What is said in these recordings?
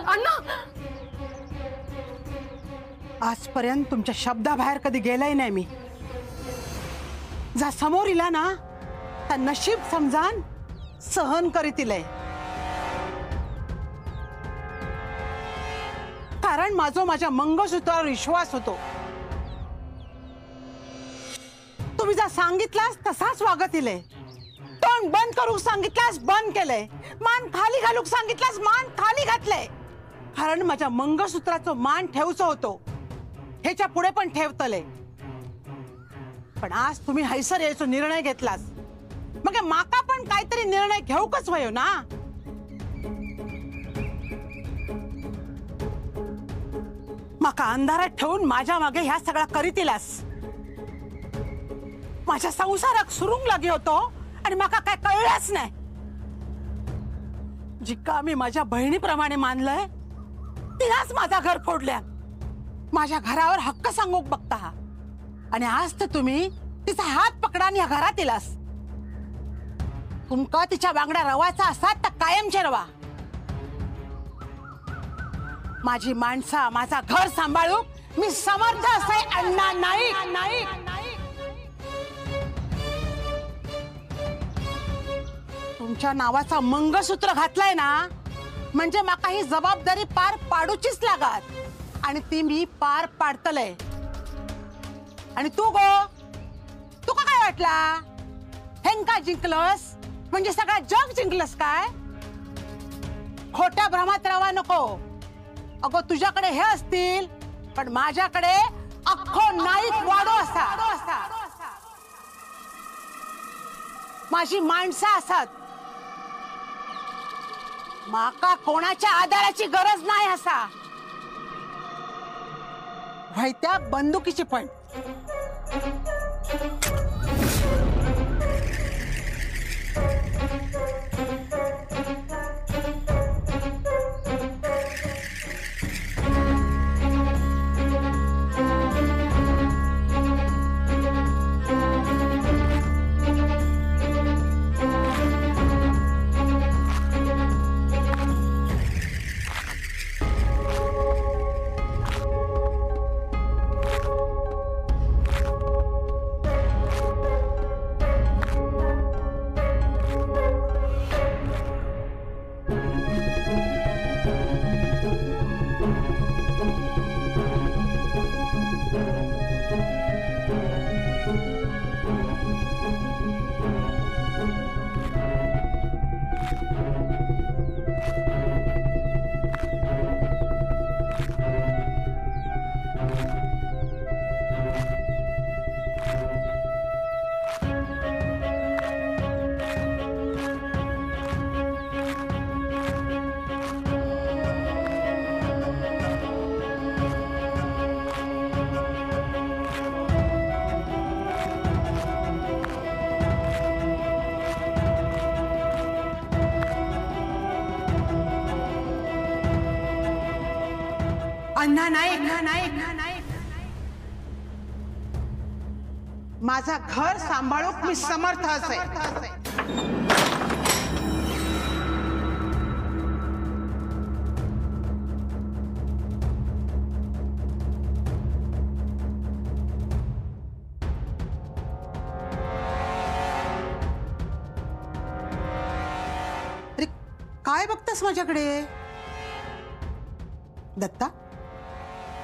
अण्णा आजपर्यंत तुमच्या शब्दाबाहेर कधी गेलाय नाही मी। जा समोर इला ना तर नशीब समजान सहन करीतिलय, कारण माझ्या मंगळसूत्रावर विश्वास होतो। तुम्ही जा सांगितलास तसाच वागतिले, तोंड बंद करूक सांगितलास बंद केले, मान खाली घालूक सांगितलास मान खाली घातले, कारण माझ्या मंगळसूत्राचं मान ठेवचं होतो, ह्याच्या पुढे पण ठेवतले। पण आज तुम्ही हैसर यायचो निर्णय घेतलास, मग माका पण काहीतरी निर्णय घेऊकच वयो ना। माका अंधारात ठेवून माझ्या मागे ह्या सगळा करीतिलास। माझ्या संसाराक सुरुंग लागे होतो आणि माका काय कळलंच नाही। जिका मी माझ्या बहिणीप्रमाणे मानलंय तिलाच माझा घर फोडल्या, माझ्या घरावर हक्क सांगूक बघता, आणि आज तर तुम्ही तिचा हात पकडान या घरात इलास। तुमका तिच्या बांगड्या रवायचा असात तर कायमचे रवा। माझी माणसा माझा घर सांभाळू मी समर्थ असे अण्णा नाईक। तुमच्या नावाचा मंगळसूत्र घातलाय ना म्हणजे माका ही जबाबदारी पार पाडूचीच लागत, आणि ती मी पार पाडतले। आणि तू तुका काय वाटला हेंका जिंकलस म्हणजे सगळा जग जिंकलस काय? खोट्या भ्रमात राहा नको। अगो तुझ्याकडे हे असतील पण माझ्याकडे अख्खो नाईक वाडो असा, माझी माणसं असत, माका कोणाच्या आधाराची गरज नाही असा, व्हायत्या बंदुकीची पण। अण्णा नाईक, माझा घर सांभाळूक मी समर्थ असे। अरे काय बघतास माझ्याकडे? दत्ता,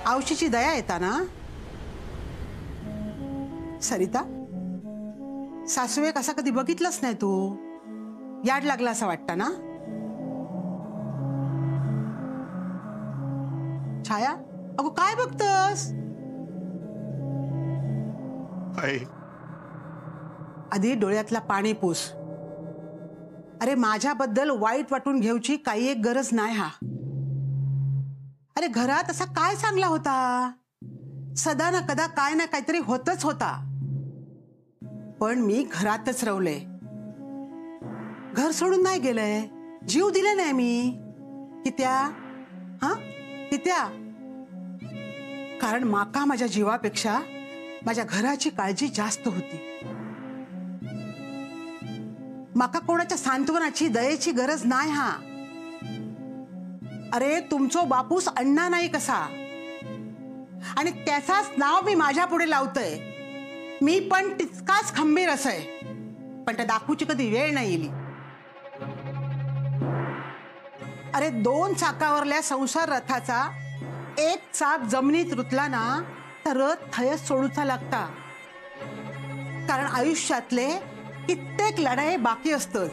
औशीची दया येता ना? सरिता, सासूवे कसा कधी बघितलंच नाही तू, याड लागला असं वाटतं ना? छाया, अगो काय बघतस? आधी डोळ्यातला पाणी पुस। अरे माझ्याबद्दल वाईट वाटून घेऊची काही एक गरज नाही हा। अरे घरात असा काय चांगला होता? सदा ना कदा काय ना काहीतरी होतच होता, पण मी घरातच रवले, घर सोडून नाही गेले, जीव दिले नाही मी। कित्या? हा कित्या? कारण माका माझ्या जीवापेक्षा माझ्या घराची काळजी जास्त होती। माका कोणाच्या सांत्वनाची दयेची गरज नाही हा। अरे तुमचो बापूस अण्णा नाही कसा, आणि त्याचाच नाव मी माझ्या पुढे लावतोय. मी पण तितकाच खंबीर असय, पण त्या दाखवूची कधी वेळ नाही येईल. अरे 2 चाकावरल्या संसार रथाचा एक चाक जमिनीत रुतला ना तर रथ थयच सोडूचा लागता. कारण आयुष्यातले कित्येक लढाई बाकी असतात,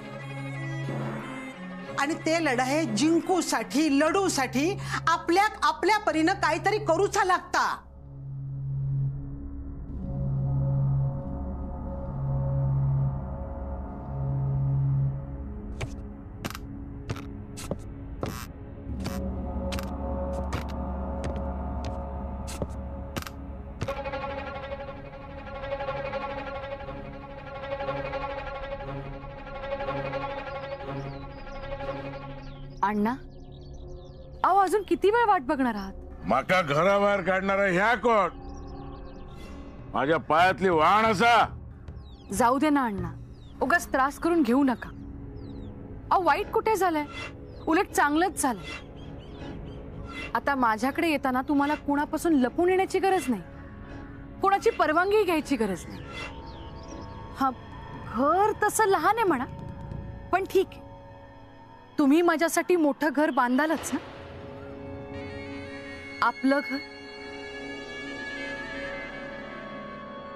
आणि ते लढाई जिंकूसाठी लढूसाठी आपल्या परीनं काहीतरी करूचा लागता. अण्णा, अहो अजून किती वेळ वाट बघणार आहात? माका घराबाहेर काढणारा ह्या कोण? माझ्या पायातली वाहन असा. जाऊ दे ना अण्णा, उगाच त्रास करून घेऊ नका. अहो वाईट कुठे झालंय, उलट चांगलंच झालंय. आता माझ्याकडे येताना तुम्हाला कुणापासून लपून येण्याची गरज नाही, कुणाची परवानगी घ्यायची गरज नाही. हा, घर तसं लहान आहे म्हणा, पण ठीक आहे. तुम्ही माझ्यासाठी मोठं घर बांधालच ना. आपलं घर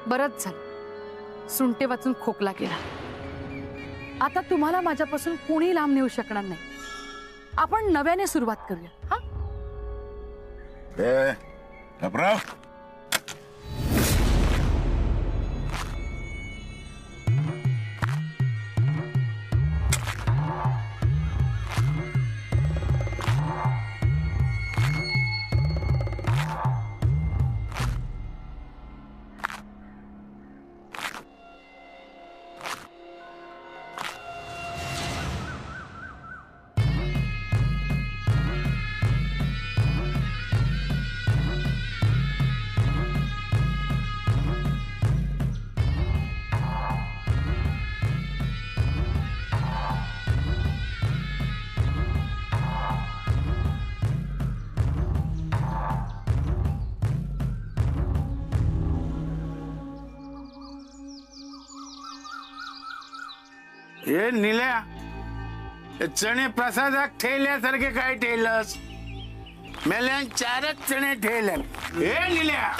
बरंच झालं, सुंटे वाचून खोकला केला. आता तुम्हाला माझ्यापासून कोणी लांब नेऊ शकणार नाही. आपण नव्याने सुरुवात करूया. हा हे निल्या, चणे प्रसादात ठेवल्यासारखे काय ठेवलंस? मेल्यान 4च चणे ठेवले. हे निल्या,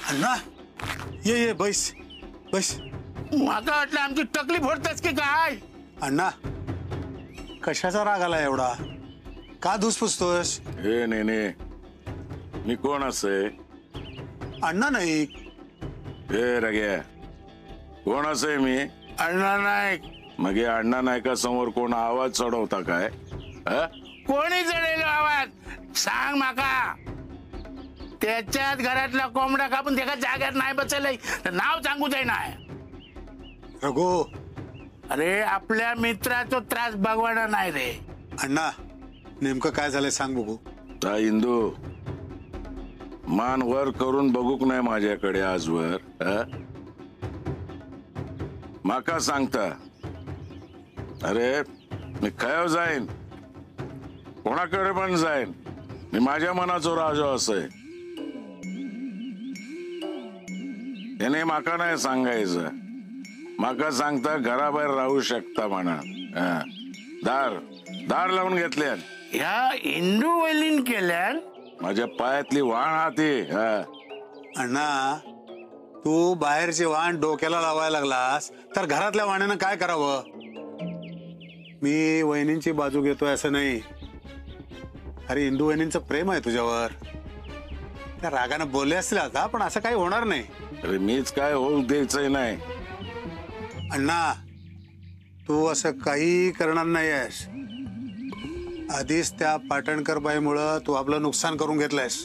अण्णा ये बैस बैस. माका वाटलं आमची तकलीफ होतच की काय? अण्णा, कशाचा राग आला एवढा? का धुसफुसतोस? हे नेने, मी कोण असे? अण्णा नाही. हे रग्या, कोण असे मी? अण्णा नाईक. मग अण्णा नायका समोर कोण आवाज चढवता काय? कोणी चढेल आवाज? सांग माका. त्याच्यात घरातला कोंबडा कापून त्याच्या जाग्यात नाही बसलंय तर नाव सांगू दे नाही. रघु, अरे आपल्या मित्राचा त्रास भगवाना नाही रे. अण्णा, नेमकं काय झालंय सांग बघू. ता इंदू, मान वर करून बघूक नाही माझ्याकडे आजवर. माका सांगता? अरे मी खयाव जाईन, कोणाकडे पण जाईन. मी माझ्या मनाचो राजो असय. त्याने माका नाही सांगायचं. माका सांगता घराबाहेर राहू शकता म्हणा. दार लावून घेतल्या. ह्या इंदू वैलीन केल्या. माझ्या पायातली वाण हाती. अण्णा, तू बाहेरची वाण डोक्याला लावायला लागलास तर घरातल्या वाण्यानं काय करावं? मी वहिनींची बाजू घेतोय असं नाही. अरे इंदू वहिनींचं प्रेम आहे तुझ्यावर. त्या रागानं बोलले असतील आता, पण असं काही होणार नाही. अरे मीच काय होऊ द्यायचंय नाही. अण्णा, तू असं काही करणार नाहीयेस. आधीच त्या पाटणकर बाईमुळं तू आपलं नुकसान करून घेतलंयस.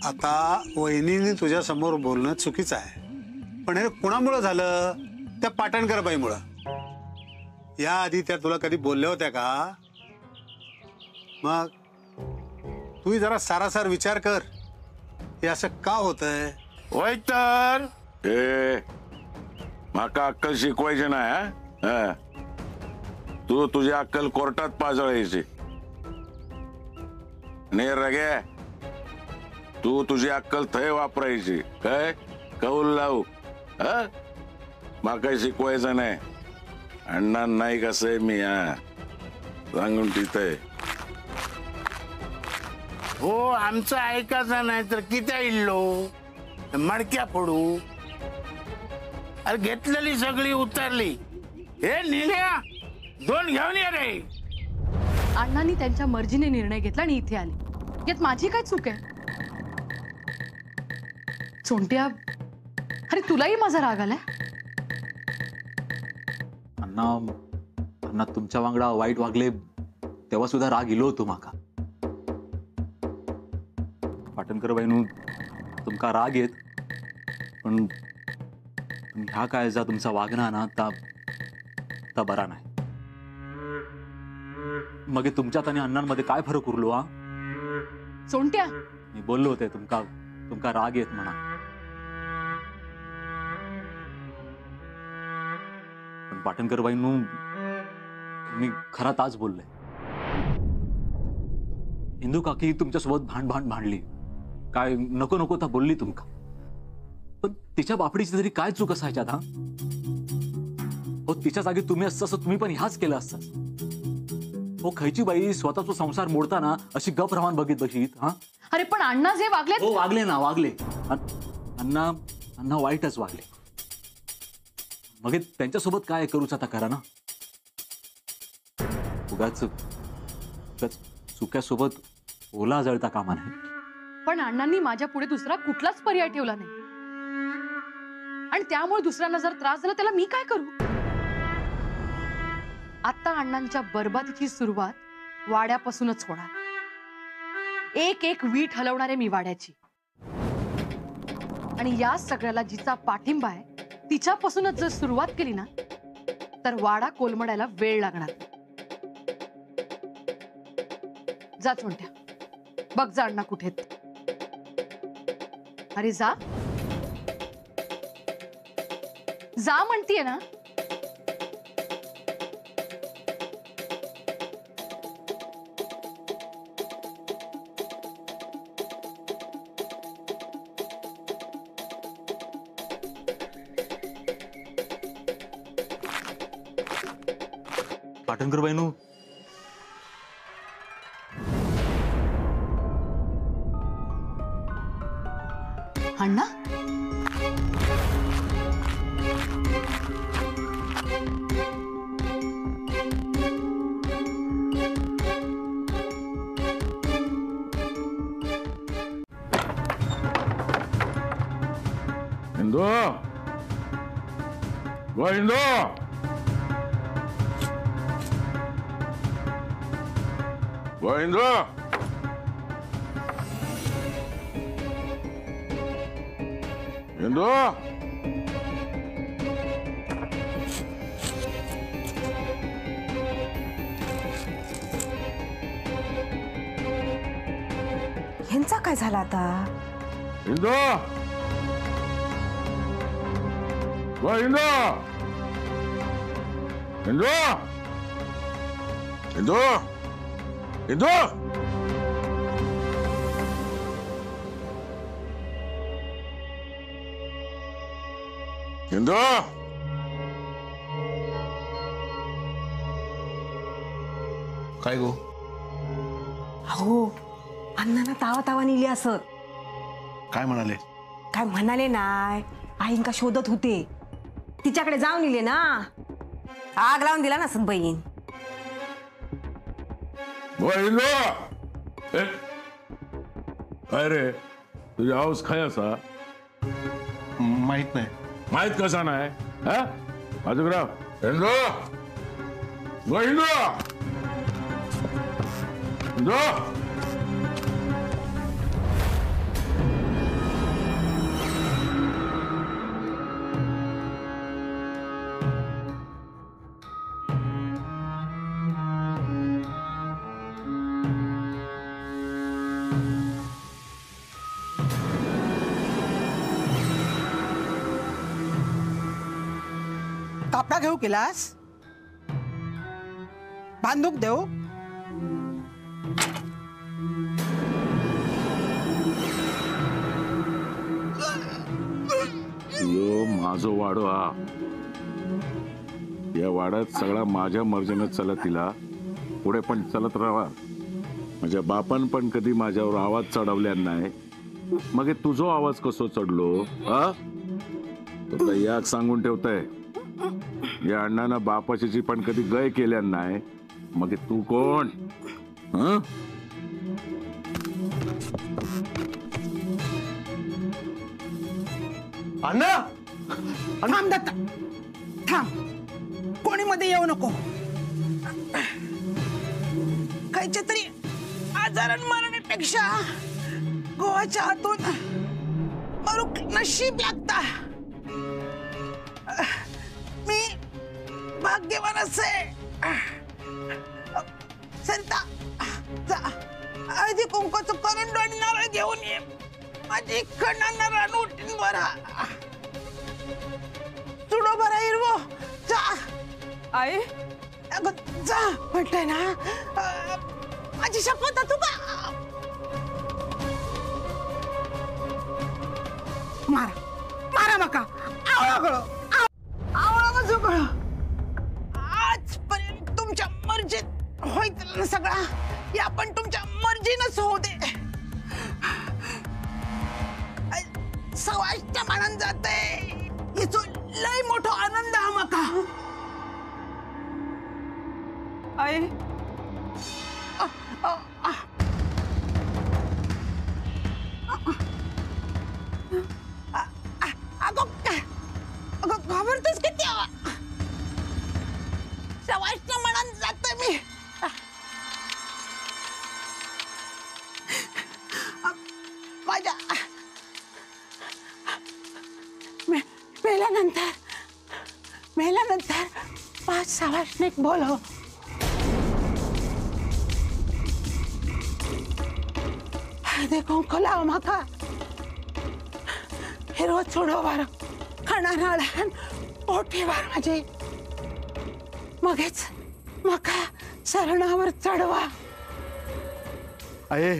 आता वहिनीने तुझ्या समोर बोलणं चुकीचं आहे, पण हे कुणामुळं झालं? त्या पाटणकर बाईमुळं. या आधी त्या तुला कधी बोलल्या होत्या का? मग तू जरा सारासार विचार कर, हे असं का होतंय? होय तर ए माका अक्कल शिकवायची नाही हा? हा. तू तुझी अक्कल कोर्टात पाजळायची. ने रगे तू तुझी अक्कल थय वापरायची. काय कौल लावू हा? माका शिकवायचं नाही. अण्णा नाही कसं मी हा सांगून तिथे. हो आमचं ऐकायचं नाही तर किती इल्लो मडक्या फोडू. अरे घेतलेली सगळी उतरली. हे निघ्या 2 घेऊन ये रे. अण्णांनी त्यांच्या मर्जीने निर्णय घेतला आणि इथे आले. यात माझी काय चूक आहे? सोंट्या, अरे तुलाही माझा राग आलाय? अण्णा तुमच्या वांगडा वाईट वागले तेव्हा सुद्धा राग इलो होतो माका. पाटणकर बाईनू तुमका राग येत, पण ह्या काय जा तुमचा वागणा ना ता बरा नाही. मग तुमच्यात आणि अण्णांमध्ये काय फरक उरलो हा? सोंट्या, मी बोललो होते तुमका राग येत म्हणा, पण पाटणकर बाईंनू मी खरा ताच बोलले. इंदू काकी तुमच्यासोबत भांडली, काय नको नको ता बोलली तुमका, पण तिच्या बापडीची तरी काय चूक असायच्यात हा? हो तिच्या जागी तुम्ही असतं तुम्ही पण ह्याच केलं असतं. हो खयची बाई स्वतःचा संसार मोडताना अशी गप रवान बघित बशीत हा? अरे पण अण्णा जे वागले. हो वागले ना वागले. अण्णा वाईटच वागले. मग त्यांच्यासोबत काय करूच आता करा ना. उगाच सुक्यासोबत ओला जळता कामा नाही. पण अण्णांनी माझ्या पुढे दुसरा कुठलाच पर्याय ठेवला नाही, आणि त्यामुळे दुसऱ्यांना जर त्रास झाला त्याला मी काय करू? आता अण्णांच्या बरबादीची सुरुवात वाड्यापासूनच होणार. एक एक वीट हलवणारे मी वाड्याची, आणि या सगळ्याला जिचा पाठिंबा आहे तिच्यापासूनच जर सुरुवात केली ना तर वाडा कोलमडायला वेळ लागणार. जा चोंट्या, बघ जा अण्णा कुठे आहेत. अरे जा जा म्हणतीये ना. पाटणकर बाईनू अण्णा, इंदू व इंदू व इंदू इंदू ह्यांचा काय झाला आता? इंदू व इंदू इंदू इंदू इंदू इंदू काय गो? अहो अण्णांना तावा तावा नेली असत. काय म्हणाले? काय म्हणाले नाय, आईंका शोधत होते, तिच्याकडे जाऊन इले ना, आग लावून दिला नसत बहीण. काय रे तुझी हाऊस काय असा? माहित नाही. माहित कसा नाही हा? बाजूराव इंदू व इंदू इंदू कापडा घेऊ केलास? बांधूक देऊ? यो माझो वाडो हा. या वाड्यात सगळा माझ्या मर्जीनं चलत तिला पुढे पण चलत राहा. माझ्या बापान पण कधी माझ्यावर आवाज चढवल्या नाही. मग हे तुझो आवाज कसो चढलो? हा तुला याक सांगून ठेवतय, या अण्णानं बापाची पण कधी गय केल्या नाही. मग हे तू कोण? हा अण्णा थांब दत्ता, थांब. कोणी मध्ये येऊ नको. काहीच्या तरी आजारान मरण्यापेक्षा गोवाच्या हातून मरुक नशीब लागता. मी भाग्यवान असे. सरिता, जा हळदी कुंकवाचं करंड आणि नारळ घेऊन ये. माझी कणांना रानूटीन बरा चुडो बरा हिरवो. जा आई अगं जा म्हटलंय ना. माझी शपथ आहे, तू का मारा मारा मका आवळा गळो आवळा माझं गळो. आजपर्यंत तुमच्या मर्जीत होईत ना सगळा, या पण तुमच्या मर्जीनच होऊ दे. सवाष्ट मानन जाते याचो लय मोठा आनंद हा मका. आई अगं घाबरतोस किती? सवाष्ट म्हणून जात मी. माझ्या मेल्यानंतर 5-6 वर्षांनी बोलव. देखो खोला माका हिरो चुडोवार खाणारा लहान मोठीवार माझे. मगेच मका सरणावर चढवा. आहे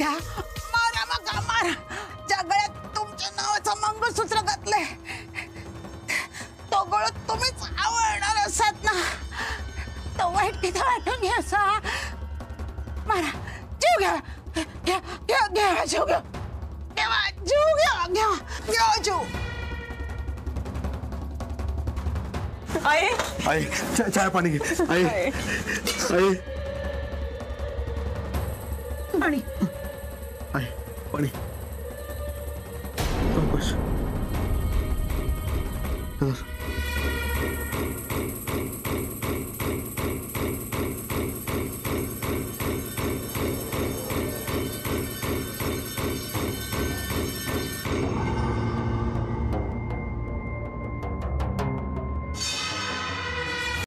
मारा मका मारा. ज्या गळ्यात तुमच्या नावाचं मंगळसूत्र घातलंय तो गळ तुम्हीच आवडणार असात ना. तो वाईट तिथे वाटून घ्या असा. मारा जीव घ्या घ्या घ्या घ्या जीव घ्या घ्या जीव घ्या घ्या घ्या जीव. आई आई चहा पाणी घे. आई आई आणि आई पाणी.